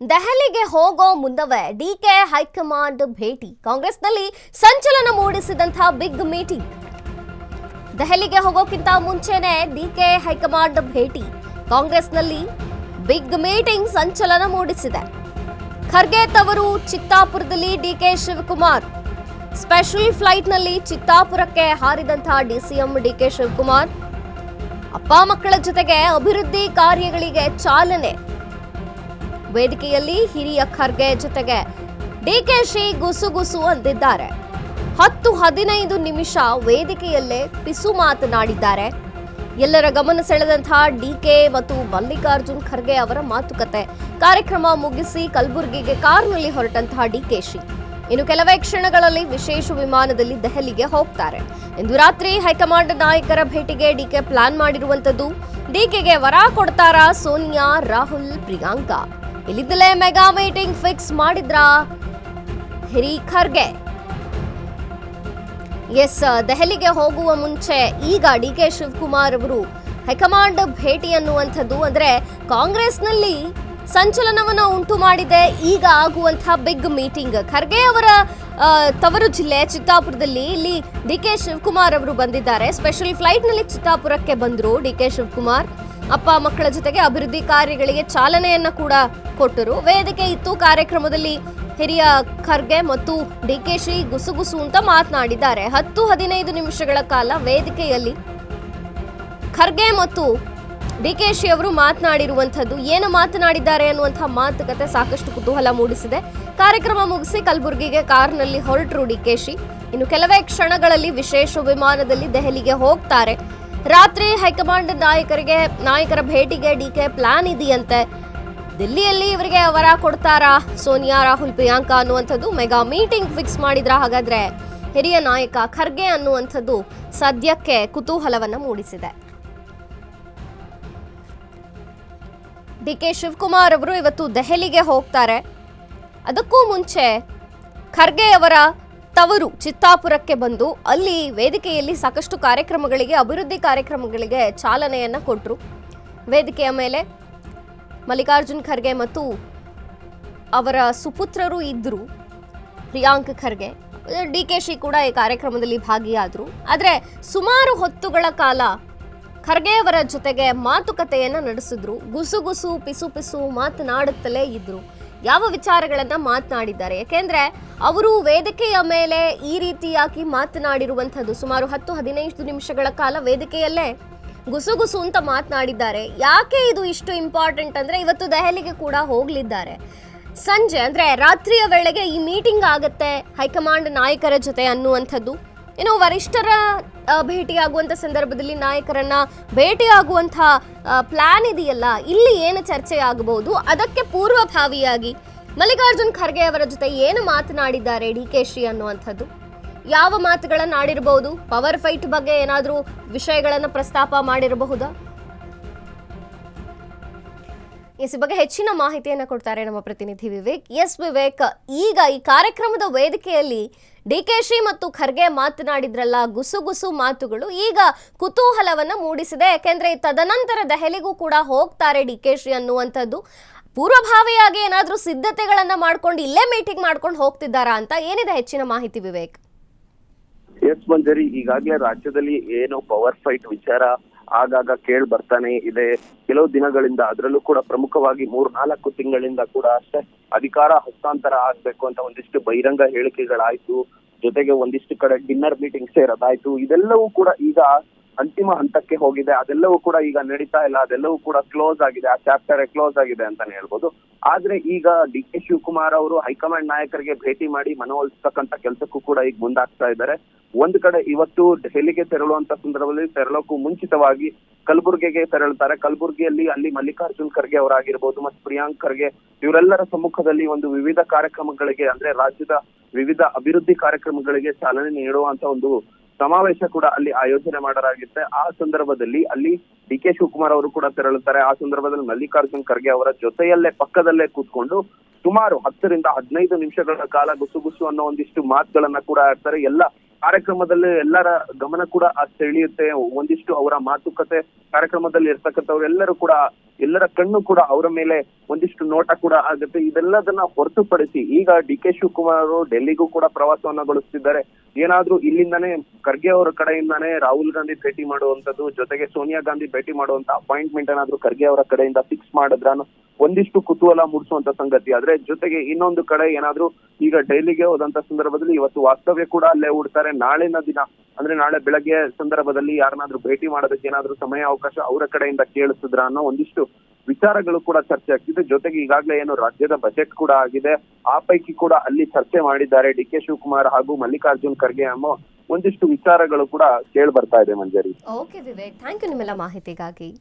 ದೆಹಲಿಗೆ ಹೋಗೋ ಮುನ್ನವೇ ಡಿಕೆ ಹೈಕಮಾಂಡ್ ಭೇಟಿ ಕಾಂಗ್ರೆಸ್ನಲ್ಲಿ ಸಂಚಲನ ಮೂಡಿಸಿದಂತಹ ಬಿಗ್ ಮೀಟಿಂಗ್. ದೆಹಲಿಗೆ ಹೋಗೋಕ್ಕಿಂತ ಮುಂಚೆನೆ ಡಿಕೆ ಹೈಕಮಾಂಡ್ ಭೇಟಿ ಕಾಂಗ್ರೆಸ್ನಲ್ಲಿ ಬಿಗ್ ಮೀಟಿಂಗ್ ಸಂಚಲನ ಮೂಡಿಸಿದೆ. ಖರ್ಗೆ ತವರು ಚಿತ್ತಾಪುರದಲ್ಲಿ ಡಿಕೆ ಶಿವಕುಮಾರ್ ಸ್ಪೆಷಲ್ ಫ್ಲೈಟ್ನಲ್ಲಿ ಚಿತ್ತಾಪುರಕ್ಕೆ ಹಾರಿದಂತಹ ಡಿಸಿಎಂ ಡಿಕೆ ಶಿವಕುಮಾರ್ ಅಪ್ಪ ಮಕ್ಕಳ ಜೊತೆಗೆ ಅಭಿವೃದ್ಧಿ ಕಾರ್ಯಗಳಿಗೆ ಚಾಲನೆ. ವೇದಿಕೆಯಲ್ಲಿ ಹಿರಿಯ ಖರ್ಗೆ ಜೊತೆಗೆ ಡಿಕೆಶಿ ಗುಸುಗುಸು ಅಂದಿದ್ದಾರೆ. 10-15 ನಿಮಿಷ ವೇದಿಕೆಯಲ್ಲೇ ಪಿಸು ಮಾತನಾಡಿದ್ದಾರೆ. ಎಲ್ಲರ ಗಮನ ಸೆಳೆದಂತಹ ಡಿಕೆ ಮತ್ತು ಮಲ್ಲಿಕಾರ್ಜುನ್ ಖರ್ಗೆ ಅವರ ಮಾತುಕತೆ. ಕಾರ್ಯಕ್ರಮ ಮುಗಿಸಿ ಕಲಬುರಗಿಗೆ ಕಾರ್ನಲ್ಲಿ ಹೊರಟಂತಹ ಡಿಕೆಶಿ ಇನ್ನು ಕೆಲವೇ ಕ್ಷಣಗಳಲ್ಲಿ ವಿಶೇಷ ವಿಮಾನದಲ್ಲಿ ದೆಹಲಿಗೆ ಹೋಗ್ತಾರೆ. ಇಂದು ರಾತ್ರಿ ಹೈಕಮಾಂಡ್ ನಾಯಕರ ಭೇಟಿಗೆ ಡಿಕೆ ಪ್ಲಾನ್ ಮಾಡಿರುವಂತದ್ದು. ಡಿಕೆಗೆ ವರ ಕೊಡ್ತಾರಾ ಸೋನಿಯಾ, ರಾಹುಲ್, ಪ್ರಿಯಾಂಕಾ? ಇಲ್ಲಿದ್ದಲೇ ಮೆಗಾ ಮೀಟಿಂಗ್ ಫಿಕ್ಸ್ ಮಾಡಿದ್ರಾ ಹಿರಿ ಖರ್ಗೆ? ಎಸ್, ದೆಹಲಿಗೆ ಹೋಗುವ ಮುಂಚೆ ಈಗ ಡಿಕೆ ಶಿವಕುಮಾರ್ ಅವರು ಹೈಕಮಾಂಡ್ ಭೇಟಿ ಅನ್ನುವಂಥದ್ದು ಅಂದ್ರೆ ಕಾಂಗ್ರೆಸ್ನಲ್ಲಿ ಸಂಚಲನವನ್ನು ಉಂಟು ಮಾಡಿದೆ. ಈಗ ಆಗುವಂತಹ ಬಿಗ್ ಮೀಟಿಂಗ್ ಖರ್ಗೆ ಅವರ ತವರು ಜಿಲ್ಲೆ ಚಿತ್ತಾಪುರದಲ್ಲಿ ಇಲ್ಲಿ ಡಿಕೆ ಶಿವಕುಮಾರ್ ಅವರು ಬಂದಿದ್ದಾರೆ. ಸ್ಪೆಷಲ್ ಫ್ಲೈಟ್ನಲ್ಲಿ ಚಿತ್ತಾಪುರಕ್ಕೆ ಬಂದರು ಡಿಕೆ ಶಿವಕುಮಾರ್. ಅಪ್ಪ ಮಕ್ಕಳ ಜೊತೆಗೆ ಅಭಿವೃದ್ಧಿ ಕಾರ್ಯಗಳಿಗೆ ಚಾಲನೆಯನ್ನ ಕೂಡ ಕೊಟ್ಟರು. ವೇದಿಕೆ ಇತ್ತು. ಕಾರ್ಯಕ್ರಮದಲ್ಲಿ ಹಿರಿಯ ಖರ್ಗೆ ಮತ್ತು ಡಿಕೆಶಿ ಗುಸುಗುಸು ಅಂತ ಮಾತನಾಡಿದ್ದಾರೆ. 10-15 ನಿಮಿಷಗಳ ಕಾಲ ವೇದಿಕೆಯಲ್ಲಿ ಖರ್ಗೆ ಮತ್ತು ಡಿಕೆಶಿ ಅವರು ಮಾತನಾಡಿರುವಂಥದ್ದು. ಏನು ಮಾತನಾಡಿದ್ದಾರೆ ಅನ್ನುವಂತಹ ಮಾತುಕತೆ ಸಾಕಷ್ಟು ಕುತೂಹಲ ಮೂಡಿಸಿದೆ. ಕಾರ್ಯಕ್ರಮ ಮುಗಿಸಿ ಕಲಬುರಗಿಗೆ ಕಾರ್ನಲ್ಲಿ ಹೊರಟರು ಡಿಕೆಶಿ. ಇನ್ನು ಕೆಲವೇ ಕ್ಷಣಗಳಲ್ಲಿ ವಿಶೇಷ ವಿಮಾನದಲ್ಲಿ ದೆಹಲಿಗೆ ಹೋಗ್ತಾರೆ. ರಾತ್ರಿ ಹೈಕಮಾಂಡ್ ನಾಯಕರ ಭೇಟಿಗೆ ಡಿಕೆ ಪ್ಲಾನ್ ಇದೆಯಂತೆ. ದಿಲ್ಲಿಯಲ್ಲಿ ಇವರಿಗೆ ವರ ಕೊಡ್ತಾರಾ ಸೋನಿಯಾ, ರಾಹುಲ್, ಪ್ರಿಯಾಂಕಾ ಅನ್ನುವಂಥದ್ದು ಮೆಗಾ ಮೀಟಿಂಗ್ ಫಿಕ್ಸ್ ಮಾಡಿದ್ರ? ಹಾಗಾದ್ರೆ ಹಿರಿಯ ನಾಯಕ ಖರ್ಗೆ ಅನ್ನುವಂಥದ್ದು ಸದ್ಯಕ್ಕೆ ಕುತೂಹಲವನ್ನ ಮೂಡಿಸಿದೆ. ಡಿಕೆ ಶಿವಕುಮಾರ್ ಅವರು ಇವತ್ತು ದೆಹಲಿಗೆ ಹೋಗ್ತಾರೆ. ಅದಕ್ಕೂ ಮುಂಚೆ ಖರ್ಗೆ ಅವರ ತವರು ಚಿತ್ತಾಪುರಕ್ಕೆ ಬಂದು ಅಲ್ಲಿ ವೇದಿಕೆಯಲ್ಲಿ ಸಾಕಷ್ಟು ಕಾರ್ಯಕ್ರಮಗಳಿಗೆ, ಅಭಿವೃದ್ಧಿ ಕಾರ್ಯಕ್ರಮಗಳಿಗೆ ಚಾಲನೆಯನ್ನ ಕೊಟ್ಟರು. ವೇದಿಕೆಯ ಮೇಲೆ ಮಲ್ಲಿಕಾರ್ಜುನ್ ಖರ್ಗೆ ಮತ್ತು ಅವರ ಸುಪುತ್ರರು ಇದ್ದರು, ಪ್ರಿಯಾಂಕ್ ಖರ್ಗೆ. ಡಿಕೆಶಿ ಕೂಡ ಈ ಕಾರ್ಯಕ್ರಮದಲ್ಲಿ ಭಾಗಿಯಾದರು. ಆದರೆ ಸುಮಾರು ಹೊತ್ತುಗಳ ಕಾಲ ಖರ್ಗೆ ಅವರ ಜೊತೆಗೆ ಮಾತುಕತೆಯನ್ನ ನಡೆಸಿದ್ರು. ಗುಸುಗುಸು ಪಿಸು ಪಿಸು ಮಾತನಾಡುತ್ತಲೇ ಇದ್ರು. ಯಾವ ವಿಚಾರಗಳನ್ನ ಮಾತನಾಡಿದ್ದಾರೆ? ಯಾಕೆಂದ್ರೆ ಅವರು ವೇದಿಕೆಯ ಮೇಲೆ ಈ ರೀತಿಯಾಗಿ ಮಾತನಾಡಿರುವಂಥದ್ದು ಸುಮಾರು 10-15 ನಿಮಿಷಗಳ ಕಾಲ ವೇದಿಕೆಯಲ್ಲೇ ಗುಸುಗುಸು ಅಂತ ಮಾತನಾಡಿದ್ದಾರೆ. ಯಾಕೆ ಇದು ಇಷ್ಟು ಇಂಪಾರ್ಟೆಂಟ್ ಅಂದ್ರೆ ಇವತ್ತು ದೆಹಲಿಗೆ ಕೂಡ ಹೋಗ್ಲಿದ್ದಾರೆ. ಸಂಜೆ ಅಂದ್ರೆ ರಾತ್ರಿಯ ವೇಳೆಗೆ ಈ ಮೀಟಿಂಗ್ ಆಗತ್ತೆ ಹೈಕಮಾಂಡ್ ನಾಯಕರ ಜೊತೆ ಅನ್ನುವಂಥದ್ದು. ಇನ್ನು ವರಿಷ್ಠರ ಭೇಟಿಯಾಗುವಂಥ ಸಂದರ್ಭದಲ್ಲಿ ನಾಯಕರನ್ನ ಭೇಟಿಯಾಗುವಂಥ ಪ್ಲಾನ್ ಇದೆಯಲ್ಲ, ಇಲ್ಲಿ ಏನು ಚರ್ಚೆ ಆಗಬಹುದು? ಅದಕ್ಕೆ ಪೂರ್ವಭಾವಿಯಾಗಿ ಮಲ್ಲಿಕಾರ್ಜುನ್ ಖರ್ಗೆ ಅವರ ಜೊತೆ ಏನು ಮಾತನಾಡಿದ್ದಾರೆ ಡಿಕೆಶಿ ಅನ್ನುವಂಥದ್ದು, ಯಾವ ಮಾತುಗಳನ್ನು ಆಡಿರಬಹುದು? ಪವರ್ ಫೈಟ್ ಬಗ್ಗೆ ಏನಾದರೂ ವಿಷಯಗಳನ್ನು ಪ್ರಸ್ತಾಪ ಮಾಡಿರಬಹುದಾ? ಈ ಬಗ್ಗೆ ಹೆಚ್ಚಿನ ಮಾಹಿತಿಯನ್ನು ಕೊಡ್ತಾರೆ ನಮ್ಮ ಪ್ರತಿನಿಧಿ ವಿವೇಕ್. ಎಸ್ ವಿವೇಕ್, ಈಗ ಈ ಕಾರ್ಯಕ್ರಮದ ವೇದಿಕೆಯಲ್ಲಿ ಡಿಕೆಶಿ ಮತ್ತು ಖರ್ಗೆ ಮಾತನಾಡಿದ್ರಲ್ಲ, ಗುಸುಗುಸು ಮಾತುಗಳು ಈಗ ಕುತೂಹಲವನ್ನ ಮೂಡಿಸಿದೆ. ಯಾಕೆಂದ್ರೆ ತದನಂತರ ದೆಹಲಿಗೂ ಕೂಡ ಹೋಗ್ತಾರೆ ಡಿಕೆಶಿ ಅನ್ನುವಂಥದ್ದು. ಪೂರ್ವಭಾವಿಯಾಗಿ ಏನಾದರೂ ಸಿದ್ಧತೆಗಳನ್ನ ಮಾಡ್ಕೊಂಡು ಇಲ್ಲೇ ಮೀಟಿಂಗ್ ಮಾಡ್ಕೊಂಡು ಹೋಗ್ತಿದ್ದಾರಾ ಅಂತ ಏನಿದೆ ಹೆಚ್ಚಿನ ಮಾಹಿತಿ ವಿವೇಕ್? ಎಸ್ ಮಂಜರಿ, ಈಗಾಗಲೇ ರಾಜ್ಯದಲ್ಲಿ ಏನು ಪವರ್ ಫೈಟ್ ವಿಚಾರ ಆಗಾಗ ಕೇಳಿ ಬರ್ತಾನೆ ಇದೆ ಕೆಲವು ದಿನಗಳಿಂದ. ಅದರಲ್ಲೂ ಕೂಡ ಪ್ರಮುಖವಾಗಿ 3-4 ತಿಂಗಳಿಂದ ಕೂಡ ಅಷ್ಟೇ ಅಧಿಕಾರ ಹಸ್ತಾಂತರ ಆಗ್ಬೇಕು ಅಂತ ಒಂದಿಷ್ಟು ಬಹಿರಂಗ ಹೇಳಿಕೆಗಳಾಯ್ತು. ಜೊತೆಗೆ ಒಂದಿಷ್ಟು ಕಡೆ ಡಿನ್ನರ್ ಮೀಟಿಂಗ್ ಸೇರೋದಾಯ್ತು. ಇದೆಲ್ಲವೂ ಕೂಡ ಈಗ ಅಂತಿಮ ಹಂತಕ್ಕೆ ಹೋಗಿದೆ. ಅದೆಲ್ಲವೂ ಕೂಡ ಈಗ ನಡೀತಾ ಇಲ್ಲ. ಅದೆಲ್ಲವೂ ಕೂಡ ಕ್ಲೋಸ್ ಆಗಿದೆ. ಆ ಚಾಪ್ಟರ್ ಕ್ಲೋಸ್ ಆಗಿದೆ ಅಂತಾನೆ ಹೇಳ್ಬೋದು. ಆದ್ರೆ ಈಗ ಡಿಕೆ ಶಿವಕುಮಾರ್ ಅವರು ಹೈಕಮಾಂಡ್ ನಾಯಕರಿಗೆ ಭೇಟಿ ಮಾಡಿ ಮನವೊಲಿಸ್ತಕ್ಕಂತ ಕೆಲಸಕ್ಕೂ ಕೂಡ ಈಗ ಮುಂದಾಗ್ತಾ ಇದ್ದಾರೆ. ಒಂದ್ ಕಡೆ ಇವತ್ತು ದೆಹಲಿಗೆ ತೆರಳುವಂತ ಸಂದರ್ಭದಲ್ಲಿ ತೆರಳೋಕ್ಕೂ ಮುಂಚಿತವಾಗಿ ಕಲಬುರಗಿಗೆ ತೆರಳುತ್ತಾರೆ. ಕಲಬುರಗಿಯಲ್ಲಿ ಅಲ್ಲಿ ಮಲ್ಲಿಕಾರ್ಜುನ್ ಖರ್ಗೆ ಅವರಾಗಿರ್ಬೋದು ಮತ್ತು ಪ್ರಿಯಾಂಕ್ ಖರ್ಗೆ ಇವರೆಲ್ಲರ ಸಮ್ಮುಖದಲ್ಲಿ ಒಂದು ವಿವಿಧ ಕಾರ್ಯಕ್ರಮಗಳಿಗೆ, ಅಂದ್ರೆ ರಾಜ್ಯದ ವಿವಿಧ ಅಭಿವೃದ್ಧಿ ಕಾರ್ಯಕ್ರಮಗಳಿಗೆ ಚಾಲನೆ ನೀಡುವಂತ ಒಂದು ಸಮಾವೇಶ ಕೂಡ ಅಲ್ಲಿ ಆಯೋಜನೆ ಮಾಡಲಾಗುತ್ತೆ. ಆ ಸಂದರ್ಭದಲ್ಲಿ ಅಲ್ಲಿ ಡಿಕೆ ಶಿವಕುಮಾರ್ ಅವರು ಕೂಡ ತೆರಳುತ್ತಾರೆ. ಆ ಸಂದರ್ಭದಲ್ಲಿ ಮಲ್ಲಿಕಾರ್ಜುನ್ ಖರ್ಗೆ ಅವರ ಜೊತೆಯಲ್ಲೇ ಪಕ್ಕದಲ್ಲೇ ಕೂತ್ಕೊಂಡು ಸುಮಾರು 10-15 ನಿಮಿಷಗಳ ಕಾಲ ಗುಸುಗುಸು ಅನ್ನೋ ಒಂದಿಷ್ಟು ಮಾತುಗಳನ್ನ ಕೂಡ ಆಡ್ತಾರೆ. ಎಲ್ಲ ಕಾರ್ಯಕ್ರಮದಲ್ಲಿ ಎಲ್ಲರ ಗಮನ ಕೂಡ ಸೆಳೆಯುತ್ತೆ. ಒಂದಿಷ್ಟು ಅವರ ಮಾತುಕತೆ ಕಾರ್ಯಕ್ರಮದಲ್ಲಿ ಇರ್ತಕ್ಕಂಥವ್ರೆಲ್ಲರೂ ಕೂಡ ಎಲ್ಲರ ಕಣ್ಣು ಕೂಡ ಅವರ ಮೇಲೆ ಒಂದಿಷ್ಟು ನೋಟ ಕೂಡ ಆಗುತ್ತೆ. ಇದೆಲ್ಲದನ್ನ ಹೊರತುಪಡಿಸಿ ಈಗ ಡಿ.ಕೆ. ಶಿವಕುಮಾರ್ ಅವರು ಡೆಲ್ಲಿಗೂ ಕೂಡ ಪ್ರವಾಸವನ್ನ ಗೊಳಿಸ್ತಿದ್ದಾರೆ. ಏನಾದ್ರೂ ಇಲ್ಲಿಂದಾನೇ ಖರ್ಗೆ ಅವರ ಕಡೆಯಿಂದಾನೇ ರಾಹುಲ್ ಗಾಂಧಿ ಭೇಟಿ ಮಾಡುವಂತದ್ದು, ಜೊತೆಗೆ ಸೋನಿಯಾ ಗಾಂಧಿ ಭೇಟಿ ಮಾಡುವಂತ ಅಪಾಯಿಂಟ್ಮೆಂಟ್ ಏನಾದ್ರೂ ಖರ್ಗೆ ಅವರ ಕಡೆಯಿಂದ ಫಿಕ್ಸ್ ಮಾಡಿದ್ರ ಒಂದಿಷ್ಟು ಕುತೂಹಲ ಮೂಡಿಸುವಂತ ಸಂಗತಿ. ಆದ್ರೆ ಜೊತೆಗೆ ಇನ್ನೊಂದು ಕಡೆ ಏನಾದ್ರೂ ಈಗ ಡೆಲ್ಲಿಗೆ ಹೋದಂತ ಸಂದರ್ಭದಲ್ಲಿ ಇವತ್ತು ವಾಸ್ತವ್ಯ ಕೂಡ ಅಲ್ಲೇ ಹೂಡ್ತಾರೆ. ನಾಳಿನ ದಿನ ಅಂದ್ರೆ ನಾಳೆ ಬೆಳಗ್ಗೆ ಸಂದರ್ಭದಲ್ಲಿ ಯಾರನ್ನಾದ್ರೂ ಭೇಟಿ ಮಾಡೋದಕ್ಕೆ ಏನಾದ್ರೂ ಸಮಯ ಅವಕಾಶ ಅವರ ಕಡೆಯಿಂದ ಕೇಳಿಸಿದ್ರ ಅನ್ನೋ ಒಂದಿಷ್ಟು ವಿಚಾರಗಳು ಕೂಡ ಚರ್ಚೆ ಆಗ್ತಿದೆ. ಜೊತೆಗೆ ಈಗಾಗಲೇ ಏನು ರಾಜ್ಯದ ಬಜೆಟ್ ಕೂಡ ಆಗಿದೆ, ಆ ಪೈಕಿ ಕೂಡ ಅಲ್ಲಿ ಚರ್ಚೆ ಮಾಡಿದ್ದಾರೆ ಡಿ.ಕೆ. ಶಿವಕುಮಾರ್ ಹಾಗೂ ಮಲ್ಲಿಕಾರ್ಜುನ್ ಖರ್ಗೆ ಅನ್ನೋ ಒಂದಿಷ್ಟು ವಿಚಾರಗಳು ಕೂಡ ಕೇಳಿ ಬರ್ತಾ ಇದೆ ಮಂಜರಿ. ಓಕೆ ವಿವೇಕ್, ಥ್ಯಾಂಕ್ ಯು ನಿಮ್ಮೆಲ್ಲ ಮಾಹಿತಿಗಾಗಿ.